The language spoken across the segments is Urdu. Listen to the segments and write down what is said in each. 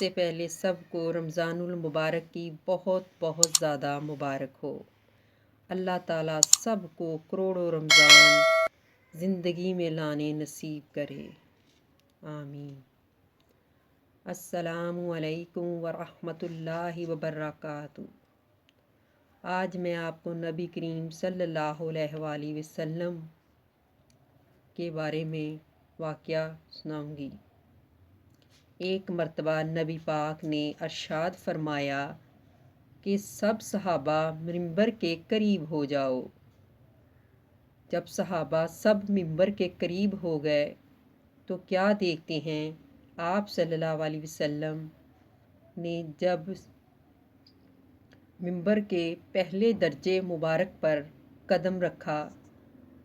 سے پہلے سب کو رمضان المبارک کی بہت بہت زیادہ مبارک ہو۔ اللہ تعالیٰ سب کو کروڑوں رمضان زندگی میں لانے نصیب کرے، آمین۔ السلام علیکم ورحمۃ اللہ وبرکاتہ۔ آج میں آپ کو نبی کریم صلی اللہ علیہ وآلہ وسلم کے بارے میں واقعہ سناؤں گی۔ ایک مرتبہ نبی پاک نے ارشاد فرمایا کہ سب صحابہ منبر کے قریب ہو جاؤ۔ جب صحابہ سب منبر کے قریب ہو گئے تو کیا دیکھتے ہیں، آپ صلی اللہ علیہ وسلم نے جب منبر کے پہلے درجے مبارک پر قدم رکھا،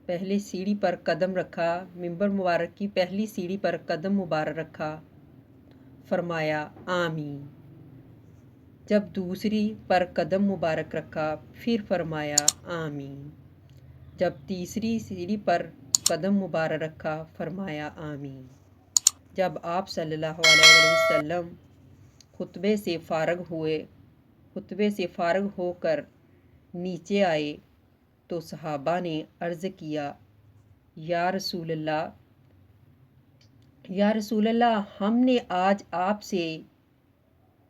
پہلے سیڑھی پر قدم رکھا، منبر مبارک کی پہلی سیڑھی پر قدم مبارک رکھا، فرمایا آمین۔ جب دوسری پر قدم مبارک رکھا، پھر فرمایا آمین۔ جب تیسری سیڑھی پر قدم مبارک رکھا، فرمایا آمین۔ جب آپ صلی اللہ علیہ وسلم خطبے سے فارغ ہو کر نیچے آئے تو صحابہ نے عرض کیا، یا رسول اللہ، ہم نے آج آپ سے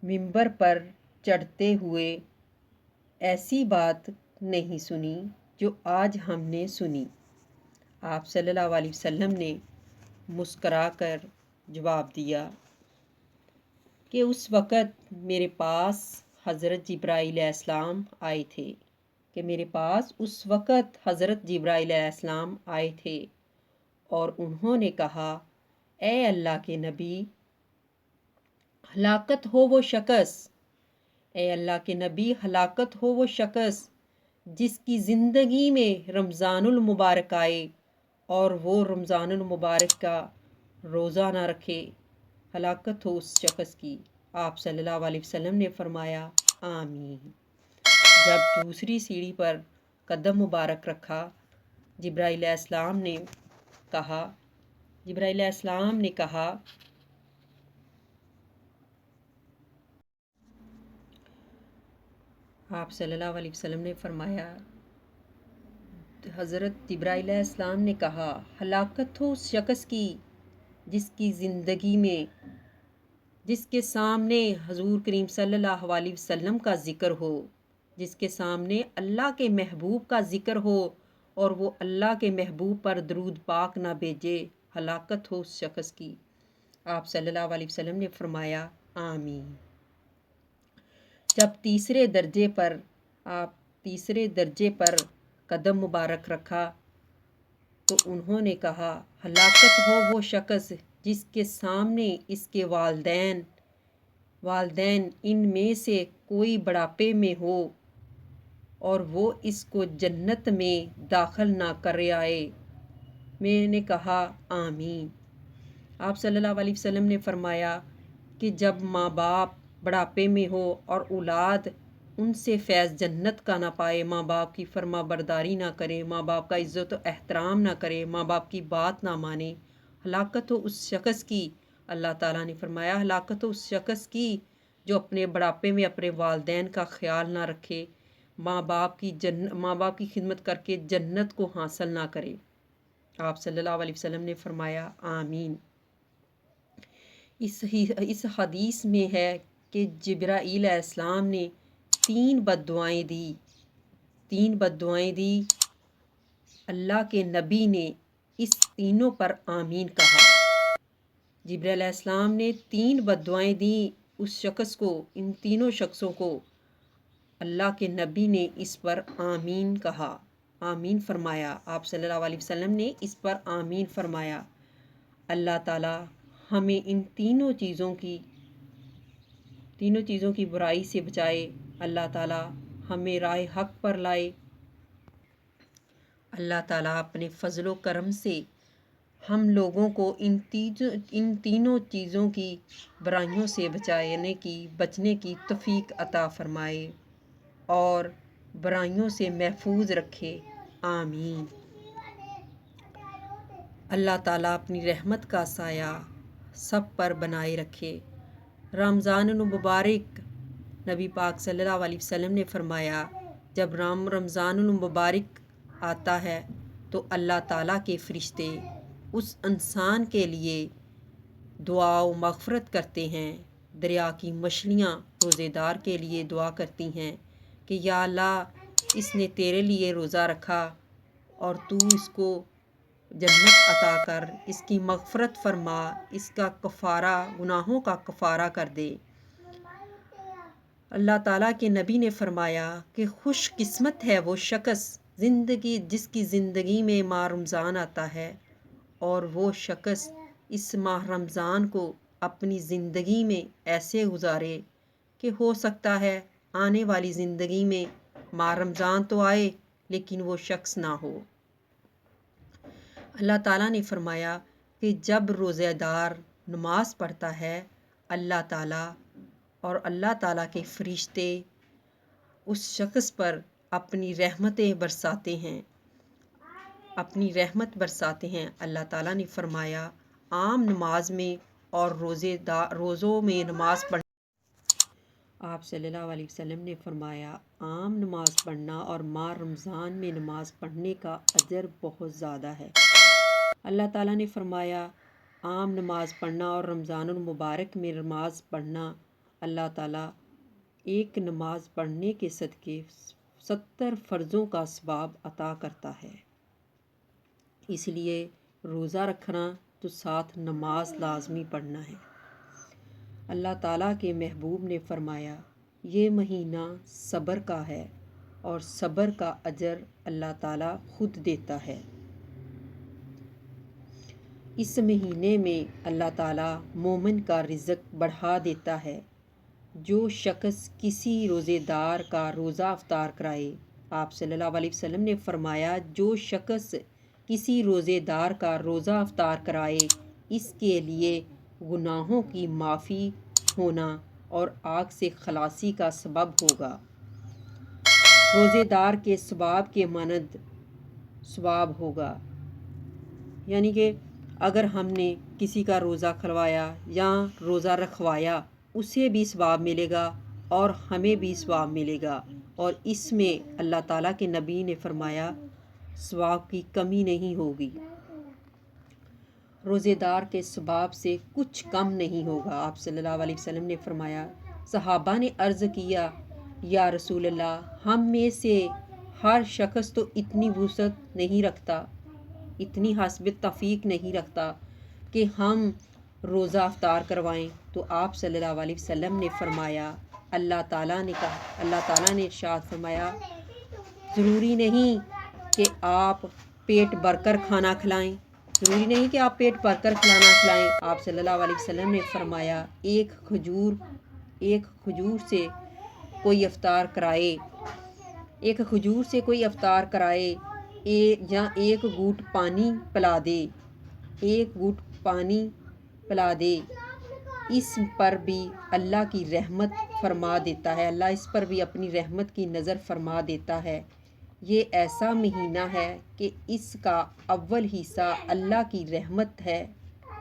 منبر پر چڑھتے ہوئے ایسی بات نہیں سنی جو آج ہم نے سنی۔ آپ صلی اللہ علیہ وسلم نے مسکرا کر جواب دیا کہ اس وقت میرے پاس حضرت جبرائیل علیہ السلام آئے تھے اور انہوں نے کہا، اے اللہ کے نبی، ہلاکت ہو وہ شخص جس کی زندگی میں رمضان المبارک آئے اور وہ رمضان المبارک کا روزہ نہ رکھے، ہلاکت ہو اس شخص کی۔ آپ صلی اللہ علیہ وسلم نے فرمایا آمین۔ جب دوسری سیڑھی پر قدم مبارک رکھا، جبرائیل علیہ السلام نے کہا، آپ صلی اللہ علیہ وسلم نے فرمایا، حضرت جبرائیل علیہ السلام نے کہا، ہلاکت ہو اس شخص کی جس کی زندگی میں، جس کے سامنے حضور کریم صلی اللہ علیہ وسلم کا ذکر ہو، جس کے سامنے اللہ کے محبوب کا ذکر ہو اور وہ اللہ کے محبوب پر درود پاک نہ بھیجے، ہلاکت ہو اس شخص کی۔ آپ صلی اللہ علیہ وسلم نے فرمایا آمین۔ جب تیسرے درجے پر قدم مبارک رکھا تو انہوں نے کہا، ہلاکت ہو وہ شخص جس کے سامنے اس کے والدین ان میں سے کوئی بڑھاپے میں ہو اور وہ اس کو جنت میں داخل نہ کر آئے۔ میں نے کہا آمین۔ آپ صلی اللہ علیہ وسلم نے فرمایا کہ جب ماں باپ بڑھاپے میں ہو اور اولاد ان سے فیض جنت کا نہ پائے، ماں باپ کی فرما برداری نہ کرے، ماں باپ کا عزت و احترام نہ کرے، ماں باپ کی بات نہ مانے، ہلاکت ہو اس شخص کی۔ اللہ تعالیٰ نے فرمایا، ہلاکت ہو اس شخص کی جو اپنے بڑھاپے میں اپنے والدین کا خیال نہ رکھے، ماں باپ کی خدمت کر کے جنت کو حاصل نہ کرے۔ آپ صلی اللہ علیہ وسلم نے فرمایا آمین۔ اس حدیث میں ہے کہ جبرائیل علیہ السلام نے تین بددعائیں دی، اللہ کے نبی نے اس تینوں پر آمین کہا۔ جبرائیل علیہ السلام نے تین بددعائیں دیں اس شخص کو، ان تینوں شخصوں کو، اللہ کے نبی نے اس پر آمین کہا، آمین فرمایا۔ آپ صلی اللہ علیہ وسلم نے اس پر آمین فرمایا۔ اللہ تعالیٰ ہمیں ان تینوں چیزوں کی برائی سے بچائے، اللہ تعالیٰ ہمیں راہ حق پر لائے، اللہ تعالیٰ اپنے فضل و کرم سے ہم لوگوں کو ان تینوں چیزوں کی برائیوں سے بچنے کی توفیق عطا فرمائے اور برائیوں سے محفوظ رکھے، آمین۔ اللہ تعالیٰ اپنی رحمت کا سایہ سب پر بنائے رکھے۔ رمضان المبارک، نبی پاک صلی اللہ علیہ وسلم نے فرمایا جب رمضان المبارک آتا ہے تو اللہ تعالیٰ کے فرشتے اس انسان کے لیے دعا و مغفرت کرتے ہیں۔ دریا کی مچھلیاں روزے دار کے لیے دعا کرتی ہیں کہ یا اللہ اس نے تیرے لیے روزہ رکھا اور تو اس کو جنت عطا کر، اس کی مغفرت فرما، اس کا کفارہ، گناہوں کا کفارہ کر دے۔ اللہ تعالیٰ کے نبی نے فرمایا کہ خوش قسمت ہے وہ شخص جس کی زندگی میں ماہ رمضان آتا ہے اور وہ شخص اس ماہ رمضان کو اپنی زندگی میں ایسے گزارے کہ ہو سکتا ہے آنے والی زندگی میں ماہ رمضان تو آئے لیکن وہ شخص نہ ہو۔ اللہ تعالیٰ نے فرمایا کہ جب روزہ دار نماز پڑھتا ہے اللہ تعالیٰ کے فرشتے اس شخص پر اپنی رحمتیں برساتے ہیں، اپنی رحمت برساتے ہیں۔ اللہ تعالیٰ نے فرمایا عام نماز میں اور روزوں میں نماز پڑھنا، آپ صلی اللہ علیہ وسلم نے فرمایا عام نماز پڑھنا اور ماہ رمضان میں نماز پڑھنے کا اجر بہت زیادہ ہے۔ اللہ تعالیٰ نے فرمایا عام نماز پڑھنا اور رمضان المبارک میں نماز پڑھنا، اللہ تعالیٰ ایک نماز پڑھنے کے صدقے 70 فرضوں کا ثواب عطا کرتا ہے۔ اس لیے روزہ رکھنا تو ساتھ نماز لازمی پڑھنا ہے۔ اللہ تعالیٰ کے محبوب نے فرمایا یہ مہینہ صبر کا ہے اور صبر کا اجر اللہ تعالیٰ خود دیتا ہے۔ اس مہینے میں اللہ تعالیٰ مومن کا رزق بڑھا دیتا ہے۔ جو شخص کسی روزے دار کا روزہ افطار کرائے، آپ صلی اللہ علیہ وسلم نے فرمایا جو شخص کسی روزے دار کا روزہ افطار کرائے اس کے لیے گناہوں کی معافی ہونا اور آگ سے خلاصی کا سبب ہوگا۔ روزے دار کے ثواب کے مانند ثواب ہوگا، یعنی کہ اگر ہم نے کسی کا روزہ کھلوایا یا روزہ رکھوایا اسے بھی ثواب ملے گا اور ہمیں بھی ثواب ملے گا، اور اس میں اللہ تعالیٰ کے نبی نے فرمایا ثواب کی کمی نہیں ہوگی، روزے دار کے ثواب سے کچھ کم نہیں ہوگا۔ آپ صلی اللہ علیہ وسلم نے فرمایا صحابہ نے عرض کیا یا رسول اللہ ہم میں سے ہر شخص تو اتنی وسعت نہیں رکھتا، اتنی حسب توفیق نہیں رکھتا کہ ہم روزہ افطار کروائیں، تو آپ صلی اللہ علیہ وسلم نے فرمایا اللہ تعالیٰ نے ارشاد فرمایا ضروری نہیں کہ آپ پیٹ بھر کر کھانا کھلائیں، ضروری نہیں کہ آپ پیٹ بھر کر کھانا کھلائیں۔ آپ صلی اللہ علیہ وسلم نے فرمایا ایک کھجور سے کوئی افطار کرائے یا ایک گھونٹ پانی پلا دے، اس پر بھی اللہ کی رحمت فرما دیتا ہے، اللہ اس پر بھی اپنی رحمت کی نظر فرما دیتا ہے۔ یہ ایسا مہینہ ہے کہ اس کا اول حصہ اللہ کی رحمت ہے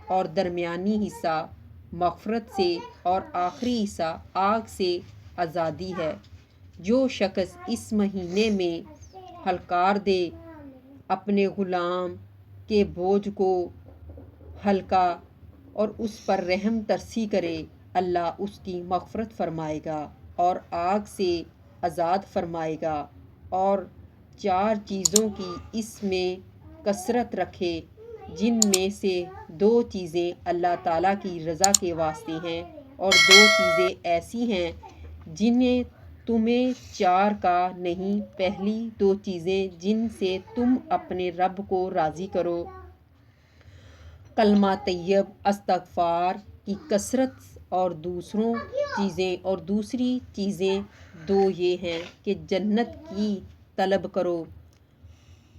اور درمیانی حصہ مغفرت سے اور آخری حصہ آگ سے آزادی ہے۔ جو شخص اس مہینے میں ہلکار دے، اپنے غلام کے بوجھ کو ہلکا اور اس پر رحم ترسی کرے، اللہ اس کی مغفرت فرمائے گا اور آگ سے آزاد فرمائے گا، اور 4 چیزوں کی اس میں کثرت رکھے جن میں سے 2 چیزیں اللہ تعالیٰ کی رضا کے واسطے ہیں اور 2 چیزیں ایسی ہیں جنہیں تمہیں 4 کا نہیں، پہلی 2 چیزیں جن سے تم اپنے رب کو راضی کرو، کلمہ طیب استغفار کی کثرت، اور دوسری چیزیں 2 یہ ہیں کہ جنت کی طلب کرو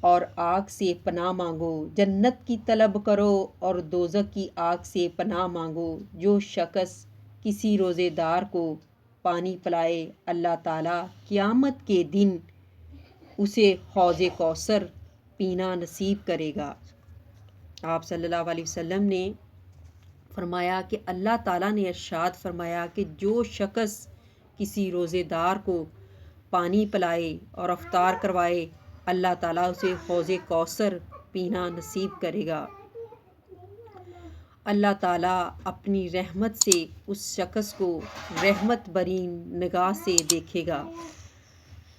اور آگ سے پناہ مانگو، جنت کی طلب کرو اور دوزخ کی آگ سے پناہ مانگو۔ جو شخص کسی روزے دار کو پانی پلائے اللہ تعالیٰ قیامت کے دن اسے حوض کوثر پینا نصیب کرے گا۔ آپ صلی اللہ علیہ وسلم نے فرمایا کہ اللہ تعالیٰ نے ارشاد فرمایا کہ جو شخص کسی روزے دار کو پانی پلائے اور افطار کروائے، اللہ تعالیٰ اسے حوض کوثر پینا نصیب کرے گا۔ اللہ تعالیٰ اپنی رحمت سے اس شخص کو رحمت بری نگاہ سے دیکھے گا۔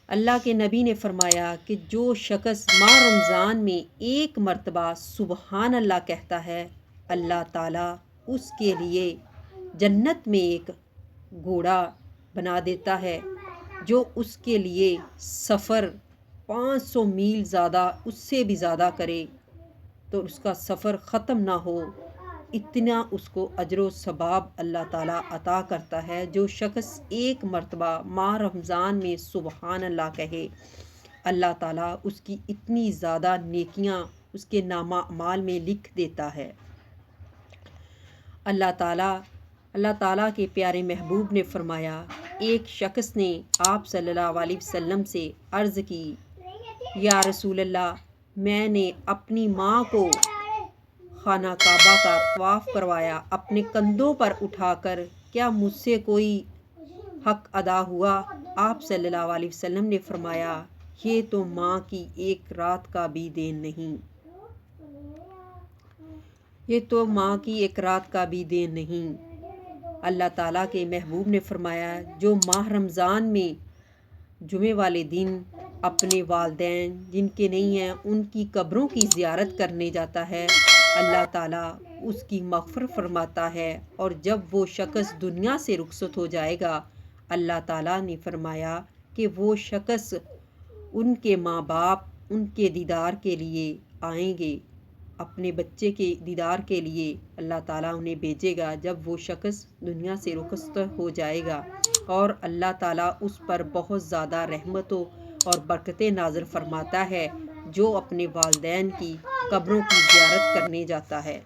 اللہ کے نبی نے فرمایا کہ جو شخص ماہ رمضان میں ایک مرتبہ سبحان اللہ کہتا ہے، اللہ تعالیٰ اس کے لیے جنت میں ایک گھوڑا بنا دیتا ہے جو اس کے لیے سفر 500 میل زیادہ اس سے بھی زیادہ کرے تو اس کا سفر ختم نہ ہو، اتنا اس کو اجر و ثواب اللہ تعالیٰ عطا کرتا ہے۔ جو شخص ایک مرتبہ ماہ رمضان میں سبحان اللہ کہے، اللہ تعالیٰ اس کی اتنی زیادہ نیکیاں اس کے نامہ اعمال میں لکھ دیتا ہے۔ اللہ تعالیٰ کے پیارے محبوب نے فرمایا، ایک شخص نے آپ صلی اللہ علیہ وسلم سے عرض کی، یا رسول اللہ، میں نے اپنی ماں کو خانہ کعبہ کا طواف کروایا اپنے کندھوں پر اٹھا کر، کیا مجھ سے کوئی حق ادا ہوا؟ آپ صلی اللہ علیہ وسلم نے فرمایا، یہ تو ماں کی ایک رات کا بھی دین نہیں، یہ تو ماں کی ایک رات کا بھی دین نہیں۔ اللہ تعالیٰ کے محبوب نے فرمایا، جو ماہ رمضان میں جمعے والے دن اپنے والدین جن کے نہیں ہیں ان کی قبروں کی زیارت کرنے جاتا ہے، اللہ تعالیٰ اس کی مغفرت فرماتا ہے، اور جب وہ شخص دنیا سے رخصت ہو جائے گا، اللہ تعالیٰ نے فرمایا کہ وہ شخص ان کے ماں باپ ان کے دیدار کے لیے آئیں گے، اپنے بچے کے دیدار کے لیے اللہ تعالیٰ انہیں بھیجے گا جب وہ شخص دنیا سے رخصت ہو جائے گا، اور اللہ تعالیٰ اس پر بہت زیادہ رحمتوں اور برکتیں نازل فرماتا ہے جو اپنے والدین کی قبروں کی زیارت کرنے جاتا ہے۔